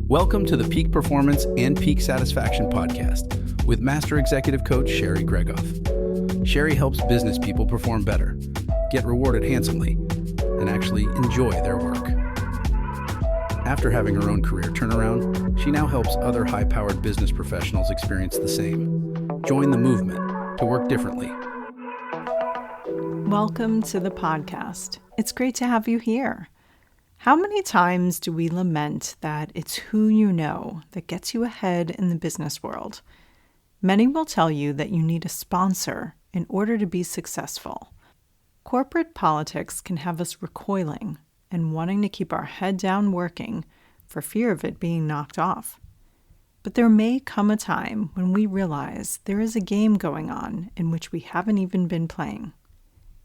Welcome to the Peak Performance and Peak Satisfaction podcast with Master Executive Coach Sherry Gregoff. Sherry helps business people perform better, get rewarded handsomely, and actually enjoy their work. After having her own career turnaround, she now helps other high-powered business professionals experience the same. Join the movement to work differently. Welcome to the podcast. It's great to have you here. How many times do we lament that it's who you know that gets you ahead in the business world? Many will tell you that you need a sponsor in order to be successful. Corporate politics can have us recoiling and wanting to keep our head down working for fear of it being knocked off. But there may come a time when we realize there is a game going on in which we haven't even been playing.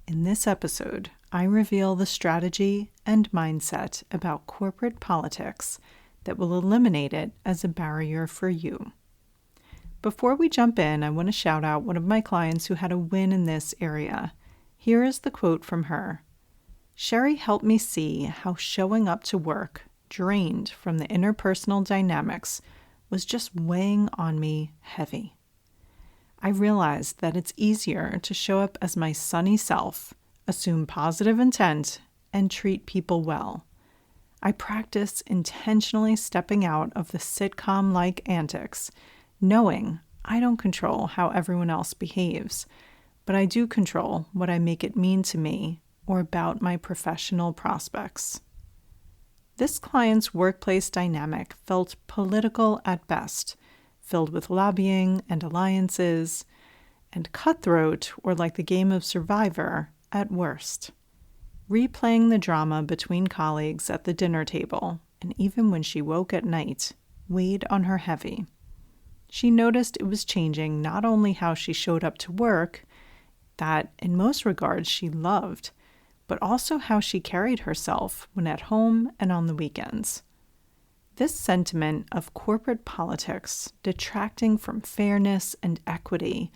In this episode, I reveal the strategy and mindset about corporate politics that will eliminate it as a barrier for you. Before we jump in, I want to shout out one of my clients who had a win in this area. Here is the quote from her. Sherry helped me see how showing up to work, drained from the interpersonal dynamics, was just weighing on me heavy. I realized that it's easier to show up as my sunny self, assume positive intent, and treat people well. I practice intentionally stepping out of the sitcom-like antics, knowing I don't control how everyone else behaves, but I do control what I make it mean to me or about my professional prospects. This client's workplace dynamic felt political at best, filled with lobbying and alliances, and cutthroat, or like the game of Survivor, at worst. Replaying the drama between colleagues at the dinner table, and even when she woke at night, weighed on her heavy. She noticed it was changing not only how she showed up to work, that in most regards she loved, but also how she carried herself when at home and on the weekends. This sentiment of corporate politics detracting from fairness and equity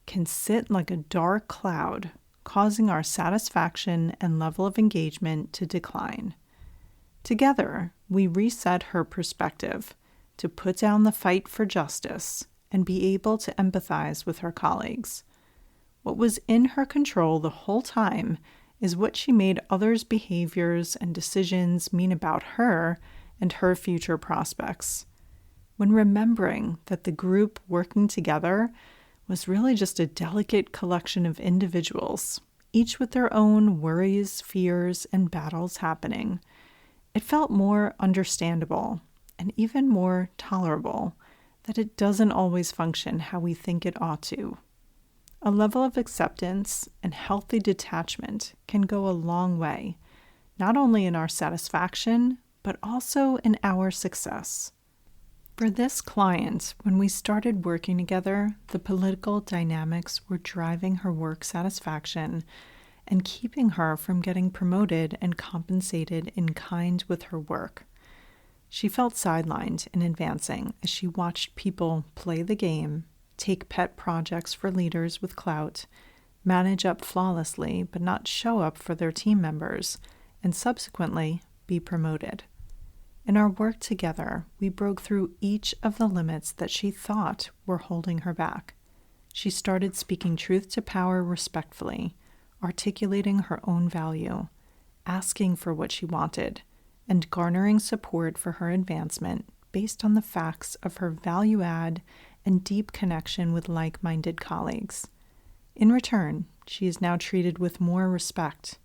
can sit like a dark cloud, causing our satisfaction and level of engagement to decline. Together, we reset her perspective to put down the fight for justice and be able to empathize with her colleagues. What was in her control the whole time is what she made others' behaviors and decisions mean about her and her future prospects. When remembering that the group working together was really just a delicate collection of individuals, each with their own worries, fears, and battles happening, it felt more understandable and even more tolerable that it doesn't always function how we think it ought to. A level of acceptance and healthy detachment can go a long way, not only in our satisfaction, but also in our success. For this client, when we started working together, the political dynamics were driving her work satisfaction and keeping her from getting promoted and compensated in kind with her work. She felt sidelined in advancing as she watched people play the game, take pet projects for leaders with clout, manage up flawlessly but not show up for their team members, and subsequently be promoted. In our work together, we broke through each of the limits that she thought were holding her back. She started speaking truth to power respectfully, articulating her own value, asking for what she wanted, and garnering support for her advancement based on the facts of her value add and deep connection with like-minded colleagues. In return, she is now treated with more respect,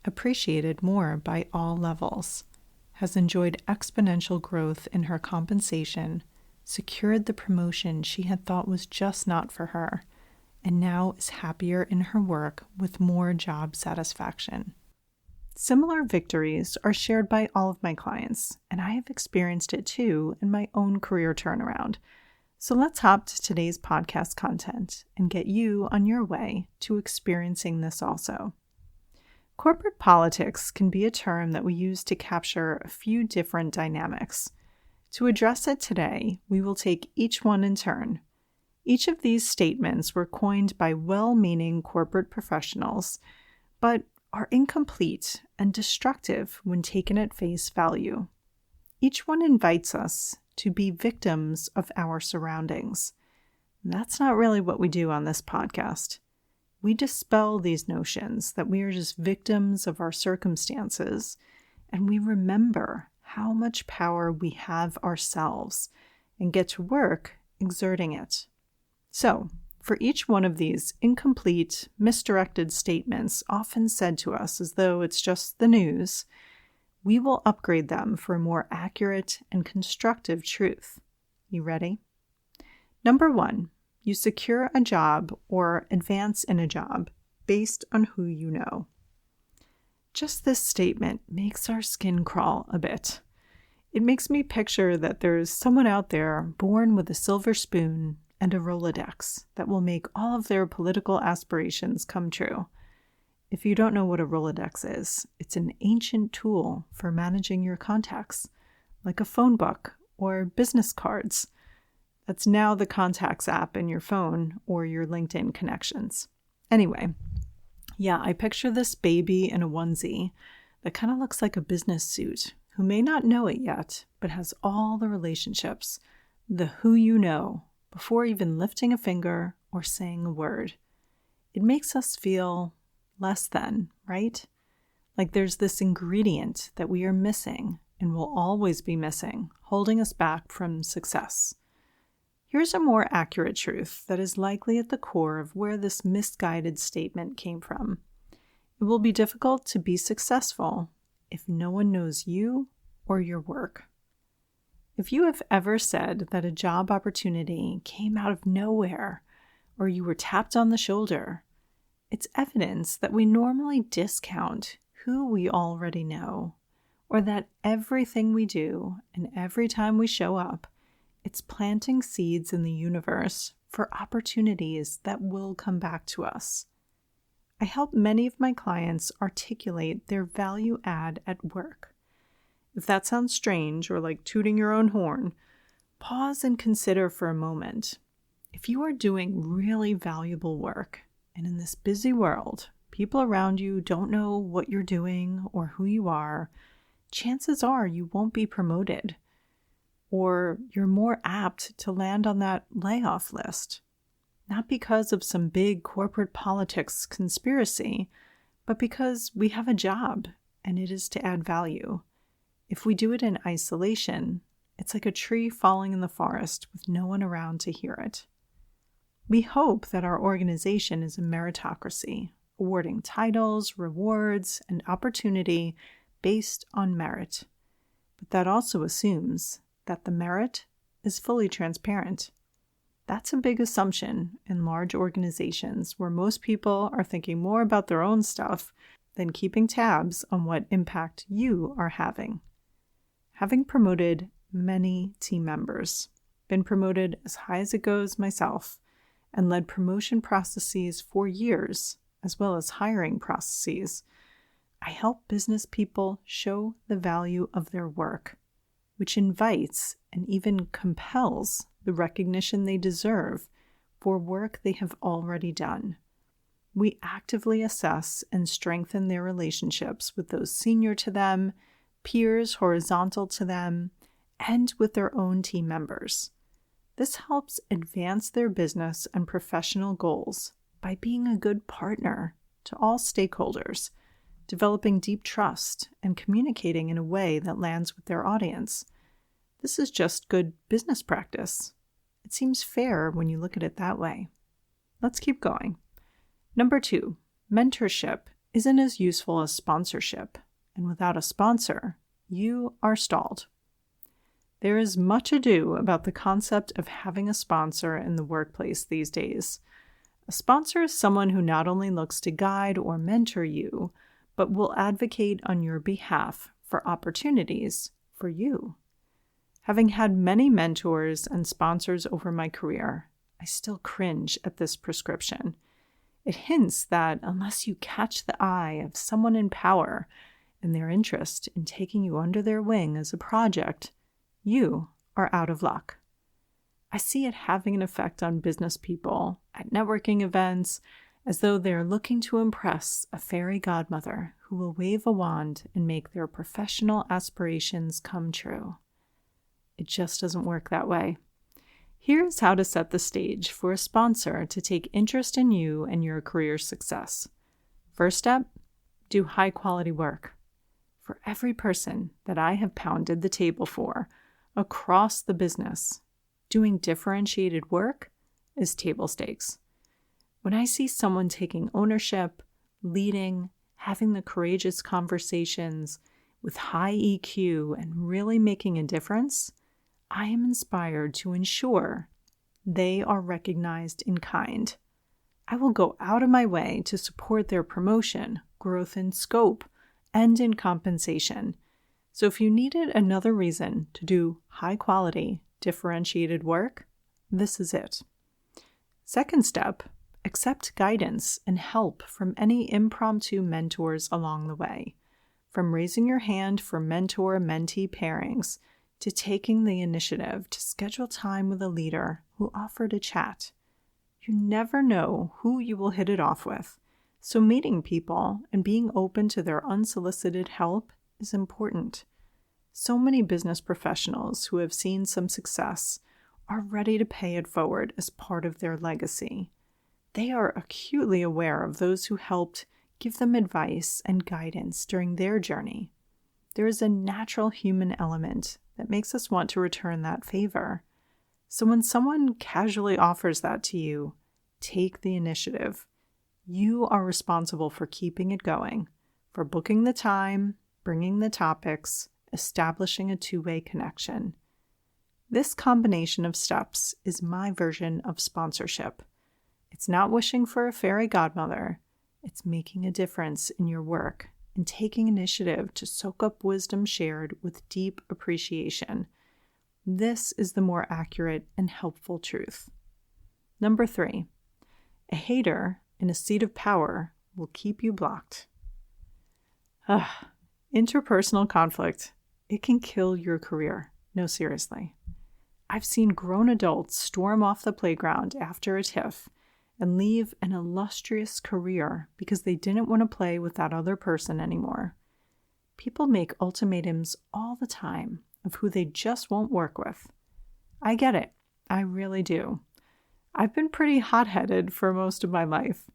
appreciated more by all levels, has enjoyed exponential growth in her compensation, secured the promotion she had thought was just not for her, and now is happier in her work with more job satisfaction. Similar victories are shared by all of my clients, and I have experienced it too in my own career turnaround. So let's hop to today's podcast content and get you on your way to experiencing this also. Corporate politics can be a term that we use to capture a few different dynamics. To address it today, we will take each one in turn. Each of these statements were coined by well-meaning corporate professionals, but are incomplete and destructive when taken at face value. Each one invites us to be victims of our surroundings. That's not really what we do on this podcast. We dispel these notions that we are just victims of our circumstances, and we remember how much power we have ourselves and get to work exerting it. So, for each one of these incomplete, misdirected statements often said to us as though it's just the news, we will upgrade them for a more accurate and constructive truth. You ready? Number 1, you secure a job or advance in a job based on who you know. Just this statement makes our skin crawl a bit. It makes me picture that there's someone out there born with a silver spoon and a Rolodex that will make all of their political aspirations come true. If you don't know what a Rolodex is, it's an ancient tool for managing your contacts, like a phone book or business cards. That's now the contacts app in your phone or your LinkedIn connections. Anyway, yeah, I picture this baby in a onesie that kind of looks like a business suit, who may not know it yet, but has all the relationships, the who you know, before even lifting a finger or saying a word. It makes us feel less than, right? Like there's this ingredient that we are missing and will always be missing, holding us back from success. Here's a more accurate truth that is likely at the core of where this misguided statement came from. It will be difficult to be successful if no one knows you or your work. If you have ever said that a job opportunity came out of nowhere or you were tapped on the shoulder, it's evidence that we normally discount who we already know, or that everything we do and every time we show up, it's planting seeds in the universe for opportunities that will come back to us. I help many of my clients articulate their value add at work. If that sounds strange or like tooting your own horn, pause and consider for a moment. If you are doing really valuable work, and in this busy world, people around you don't know what you're doing or who you are, chances are you won't be promoted, or you're more apt to land on that layoff list. Not because of some big corporate politics conspiracy, but because we have a job and it is to add value. If we do it in isolation, it's like a tree falling in the forest with no one around to hear it. We hope that our organization is a meritocracy, awarding titles, rewards, and opportunity based on merit. But that also assumes that the merit is fully transparent. That's a big assumption in large organizations where most people are thinking more about their own stuff than keeping tabs on what impact you are having. Having promoted many team members, been promoted as high as it goes myself, and led promotion processes for years, as well as hiring processes, I help business people show the value of their work, which invites and even compels the recognition they deserve for work they have already done. We actively assess and strengthen their relationships with those senior to them, peers horizontal to them, and with their own team members. This helps advance their business and professional goals by being a good partner to all stakeholders, developing deep trust, and communicating in a way that lands with their audience. This is just good business practice. It seems fair when you look at it that way. Let's keep going. Number 2, mentorship isn't as useful as sponsorship, and without a sponsor, you are stalled. There is much ado about the concept of having a sponsor in the workplace these days. A sponsor is someone who not only looks to guide or mentor you, but will advocate on your behalf for opportunities for you. Having had many mentors and sponsors over my career, I still cringe at this prescription. It hints that unless you catch the eye of someone in power and their interest in taking you under their wing as a project, you are out of luck. I see it having an effect on business people at networking events as though they're looking to impress a fairy godmother who will wave a wand and make their professional aspirations come true. It just doesn't work that way. Here's how to set the stage for a sponsor to take interest in you and your career success. First step, do high-quality work. For every person that I have pounded the table for across the business, doing differentiated work is table stakes. When I see someone taking ownership, leading, having the courageous conversations with high EQ and really making a difference, I am inspired to ensure they are recognized in kind. I will go out of my way to support their promotion, growth in scope, and in compensation. So if you needed another reason to do high-quality, differentiated work, this is it. Second step, accept guidance and help from any impromptu mentors along the way. From raising your hand for mentor-mentee pairings to taking the initiative to schedule time with a leader who offered a chat. You never know who you will hit it off with, so meeting people and being open to their unsolicited help is important. So many business professionals who have seen some success are ready to pay it forward as part of their legacy. They are acutely aware of those who helped give them advice and guidance during their journey. There is a natural human element that makes us want to return that favor. So when someone casually offers that to you, take the initiative. You are responsible for keeping it going, for booking the time, bringing the topics, establishing a two-way connection. This combination of steps is my version of sponsorship. It's not wishing for a fairy godmother. It's making a difference in your work and taking initiative to soak up wisdom shared with deep appreciation. This is the more accurate and helpful truth. Number 3, a hater in a seat of power will keep you blocked. Interpersonal conflict. It can kill your career. No, seriously. I've seen grown adults storm off the playground after a tiff and leave an illustrious career because they didn't want to play with that other person anymore. People make ultimatums all the time of who they just won't work with. I get it. I really do. I've been pretty hot-headed for most of my life,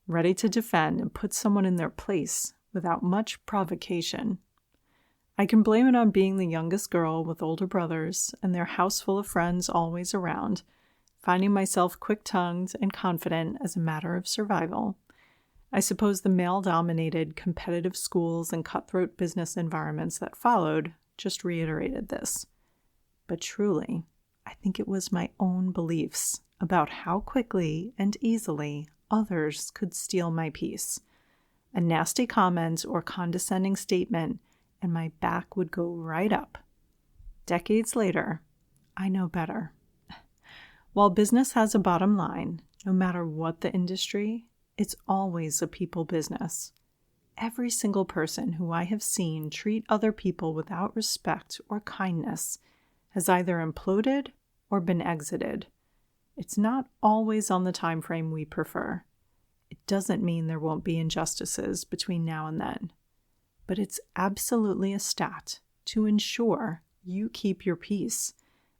ready to defend and put someone in their place without much provocation. I can blame it on being the youngest girl with older brothers and their house full of friends always around, finding myself quick-tongued and confident as a matter of survival. I suppose the male-dominated competitive schools and cutthroat business environments that followed just reiterated this. But truly, I think it was my own beliefs about how quickly and easily others could steal my peace. A nasty comment or condescending statement, and my back would go right up. Decades later, I know better. While business has a bottom line, no matter what the industry, it's always a people business. Every single person who I have seen treat other people without respect or kindness has either imploded or been exited. It's not always on the time frame we prefer. It doesn't mean there won't be injustices between now and then. But it's absolutely a stat to ensure you keep your peace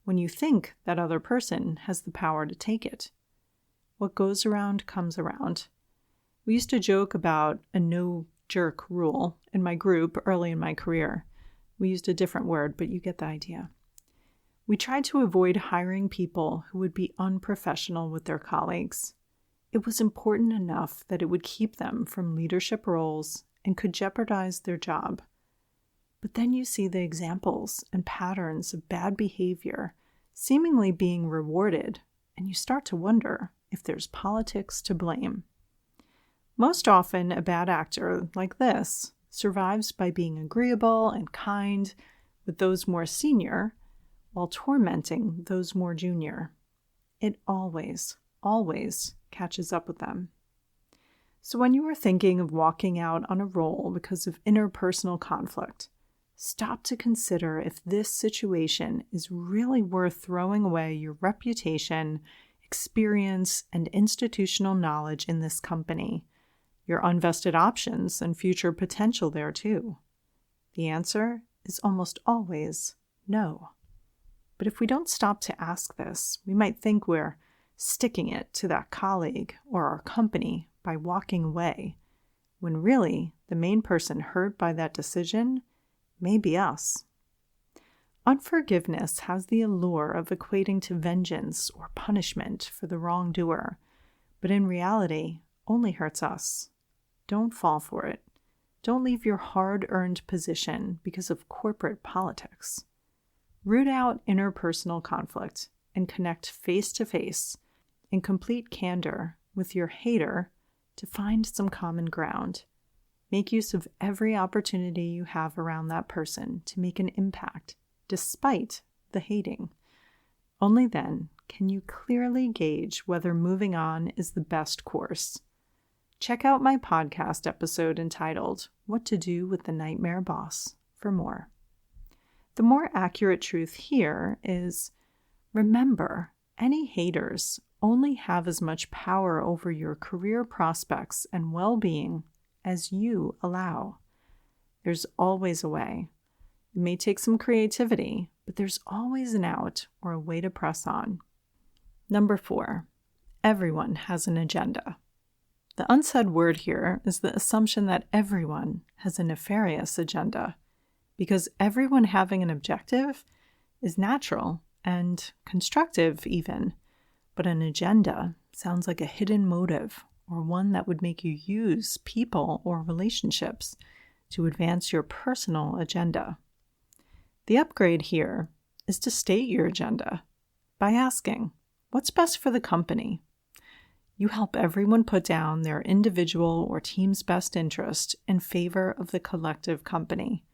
when you think that other person has the power to take it. What goes around comes around. We used to joke about a no-jerk rule in my group early in my career. We used a different word, but you get the idea. We tried to avoid hiring people who would be unprofessional with their colleagues. It was important enough that it would keep them from leadership roles and could jeopardize their job. But then you see the examples and patterns of bad behavior seemingly being rewarded, and you start to wonder if there's politics to blame. Most often, a bad actor like this survives by being agreeable and kind with those more senior while tormenting those more junior. It always catches up with them. So when you are thinking of walking out on a role because of interpersonal conflict, stop to consider if this situation is really worth throwing away your reputation, experience, and institutional knowledge in this company, your unvested options and future potential there too. The answer is almost always no. But if we don't stop to ask this, we might think we're sticking it to that colleague or our company by walking away, when really the main person hurt by that decision may be us. Unforgiveness has the allure of equating to vengeance or punishment for the wrongdoer, but in reality only hurts us. Don't fall for it. Don't leave your hard-earned position because of corporate politics. Root out interpersonal conflict and connect face-to-face in complete candor with your hater to find some common ground. Make use of every opportunity you have around that person to make an impact, despite the hating. Only then can you clearly gauge whether moving on is the best course. Check out my podcast episode entitled What to Do with the Nightmare Boss for more. The more accurate truth here is, remember, any haters only have as much power over your career prospects and well-being as you allow. There's always a way. It may take some creativity, but there's always an out or a way to press on. Number 4, everyone has an agenda. The unsaid word here is the assumption that everyone has a nefarious agenda, because everyone having an objective is natural and constructive even, but an agenda sounds like a hidden motive or one that would make you use people or relationships to advance your personal agenda. The upgrade here is to state your agenda by asking, what's best for the company? You help everyone put down their individual or team's best interest in favor of the collective company.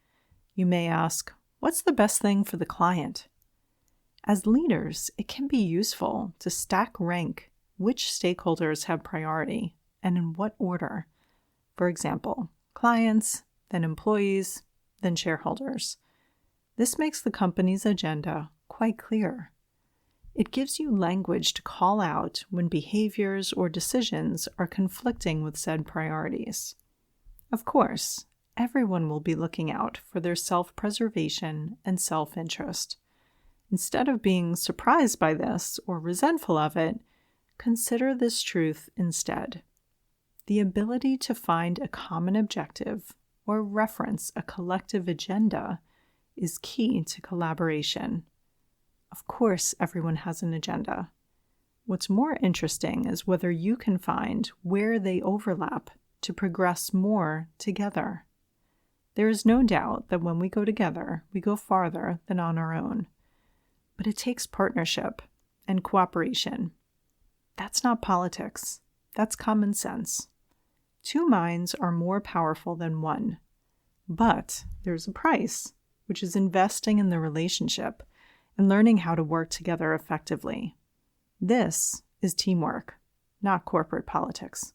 You may ask, what's the best thing for the client? As leaders, it can be useful to stack rank which stakeholders have priority and in what order. For example, clients, then employees, then shareholders. This makes the company's agenda quite clear. It gives you language to call out when behaviors or decisions are conflicting with said priorities. Of course, everyone will be looking out for their self-preservation and self-interest. Instead of being surprised by this or resentful of it, consider this truth instead. The ability to find a common objective or reference a collective agenda is key to collaboration. Of course, everyone has an agenda. What's more interesting is whether you can find where they overlap to progress more together. There is no doubt that when we go together, we go farther than on our own. But it takes partnership and cooperation. That's not politics. That's common sense. 2 minds are more powerful than one. But there's a price, which is investing in the relationship and learning how to work together effectively. This is teamwork, not corporate politics.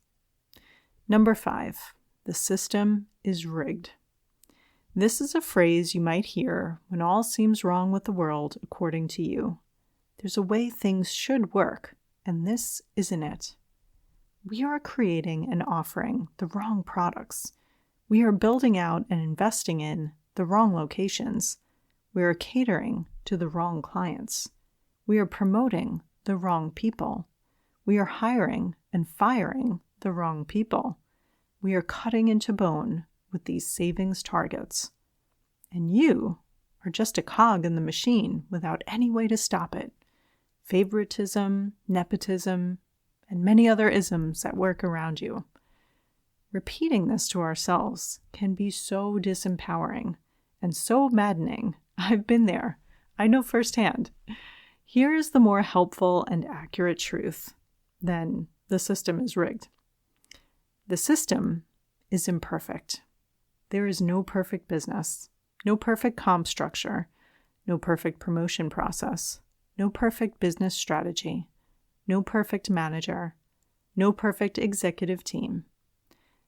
Number 5, the system is rigged. This is a phrase you might hear when all seems wrong with the world according to you. There's a way things should work, and this isn't it. We are creating and offering the wrong products. We are building out and investing in the wrong locations. We are catering to the wrong clients. We are promoting the wrong people. We are hiring and firing the wrong people. We are cutting into bone with these savings targets. And you are just a cog in the machine without any way to stop it. Favoritism, nepotism, and many other isms that work around you. Repeating this to ourselves can be so disempowering and so maddening. I've been there. I know firsthand. Here is the more helpful and accurate truth. Then the system is rigged. The system is imperfect. There is no perfect business, no perfect comp structure, no perfect promotion process, no perfect business strategy, no perfect manager, no perfect executive team.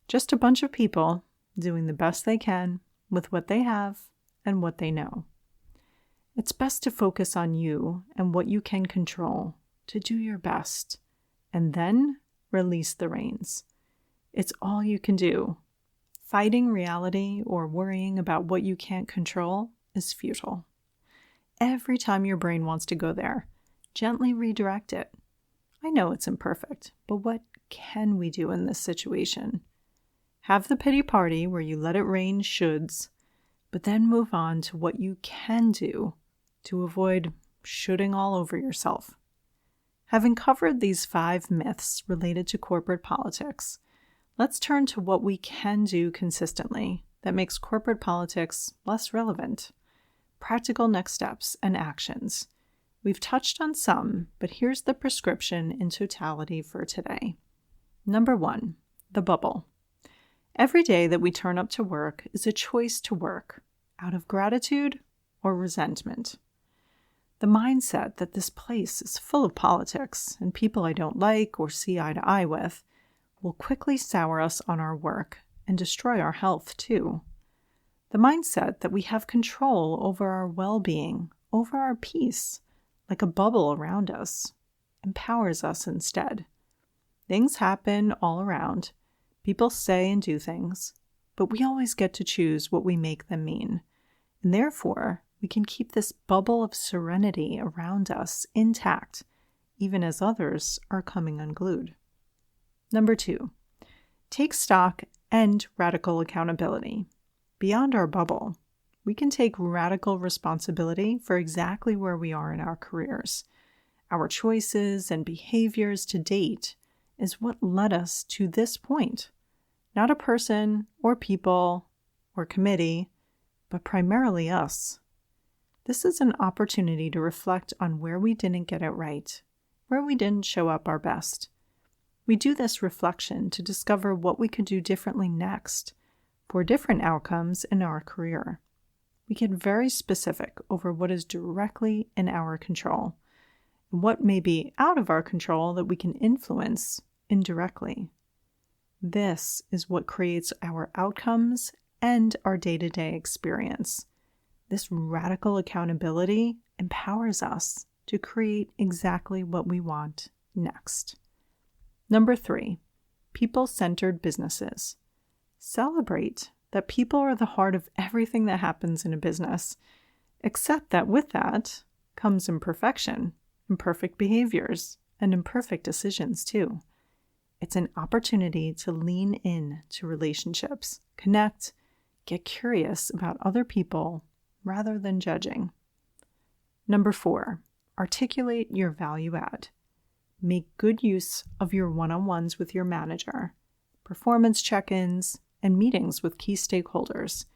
Just a bunch of people doing the best they can with what they have and what they know. It's best to focus on you and what you can control, to do your best, and then release the reins. It's all you can do. Fighting reality or worrying about what you can't control is futile. every time your brain wants to go there, gently redirect it. I know it's imperfect, but what can we do in this situation? Have the pity party where you let it rain shoulds, but then move on to what you can do to avoid shoulding all over yourself. Having covered these 5 myths related to corporate politics, let's turn to what we can do consistently that makes corporate politics less relevant. Practical next steps and actions. We've touched on some, but here's the prescription in totality for today. Number 1, the bubble. Every day that we turn up to work is a choice to work out of gratitude or resentment. The mindset that this place is full of politics and people I don't like or see eye to eye with will quickly sour us on our work and destroy our health too. The mindset that we have control over our well-being, over our peace, like a bubble around us, empowers us instead. Things happen all around. People say and do things, but we always get to choose what we make them mean. And therefore, we can keep this bubble of serenity around us intact, even as others are coming unglued. Number 2, take stock and radical accountability. Beyond our bubble, we can take radical responsibility for exactly where we are in our careers. Our choices and behaviors to date is what led us to this point. Not a person or people or committee, but primarily us. This is an opportunity to reflect on where we didn't get it right, where we didn't show up our best. We do this reflection to discover what we could do differently next for different outcomes in our career. We get very specific over what is directly in our control and what may be out of our control that we can influence indirectly. This is what creates our outcomes and our day-to-day experience. This radical accountability empowers us to create exactly what we want next. Number 3, people-centered businesses. Celebrate that people are the heart of everything that happens in a business, except that with that comes imperfection, imperfect behaviors, and imperfect decisions too. It's an opportunity to lean in to relationships, connect, get curious about other people rather than judging. Number 4, articulate your value add. Make good use of your one-on-ones with your manager, performance check-ins, and meetings with key stakeholders,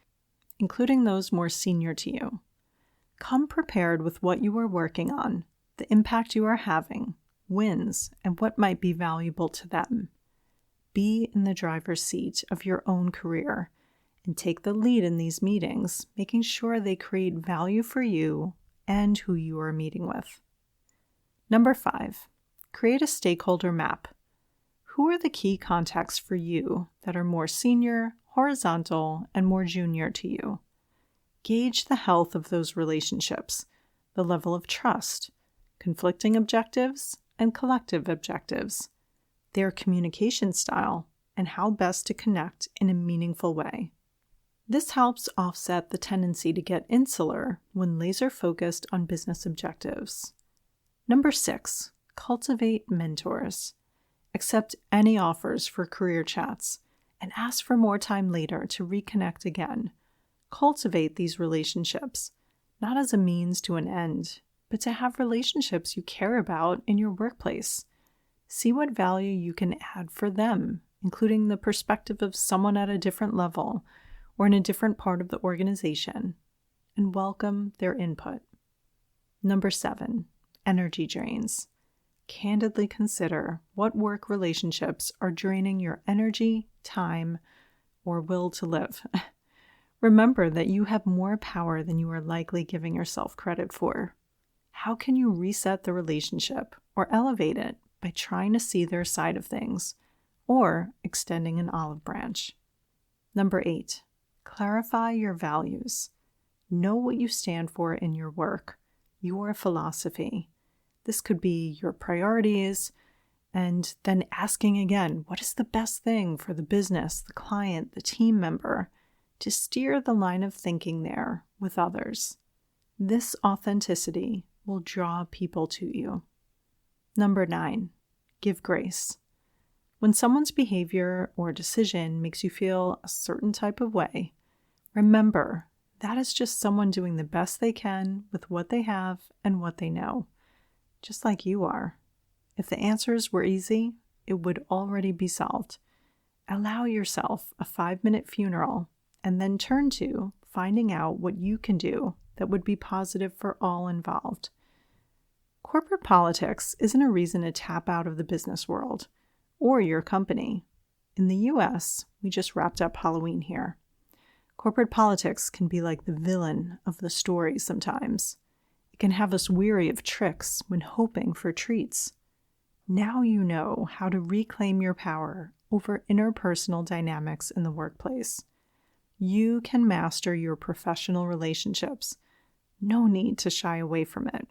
including those more senior to you. Come prepared with what you are working on, the impact you are having, wins, and what might be valuable to them. Be in the driver's seat of your own career and take the lead in these meetings, making sure they create value for you and who you are meeting with. Number 5, create a stakeholder map. Who are the key contacts for you that are more senior, horizontal, and more junior to you? Gauge the health of those relationships, the level of trust, conflicting objectives, and collective objectives, their communication style, and how best to connect in a meaningful way. This helps offset the tendency to get insular when laser-focused on business objectives. Number 6, cultivate mentors. Accept any offers for career chats and ask for more time later to reconnect again. Cultivate these relationships, not as a means to an end, but to have relationships you care about in your workplace. See what value you can add for them, including the perspective of someone at a different level or in a different part of the organization, and welcome their input. Number 7, energy drains. Candidly consider what work relationships are draining your energy, time, or will to live. Remember that you have more power than you are likely giving yourself credit for. How can you reset the relationship or elevate it by trying to see their side of things or extending an olive branch? Number 8, clarify your values. Know what you stand for in your work, your philosophy. This could be your priorities, and then asking again, what is the best thing for the business, the client, the team member, to steer the line of thinking there with others. This authenticity will draw people to you. Number 9, give grace. When someone's behavior or decision makes you feel a certain type of way, remember that is just someone doing the best they can with what they have and what they know, just like you are. If the answers were easy, it would already be solved. Allow yourself a 5-minute funeral and then turn to finding out what you can do that would be positive for all involved. Corporate politics isn't a reason to tap out of the business world or your company. In the US, we just wrapped up Halloween here. Corporate politics can be like the villain of the story sometimes. It can have us weary of tricks when hoping for treats. Now you know how to reclaim your power over interpersonal dynamics in the workplace. You can master your professional relationships. No need to shy away from it.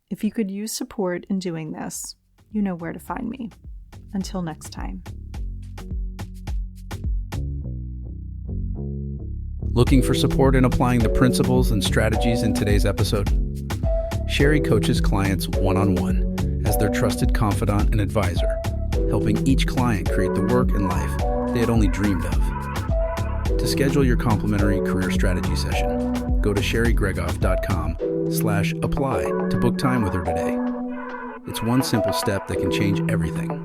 If you could use support in doing this, you know where to find me. Until next time. Looking for support in applying the principles and strategies in today's episode? Sherry coaches clients one-on-one as their trusted confidant and advisor, helping each client create the work and life they had only dreamed of. To schedule your complimentary career strategy session, go to sherrygregoff.com/apply to book time with her today. It's one simple step that can change everything.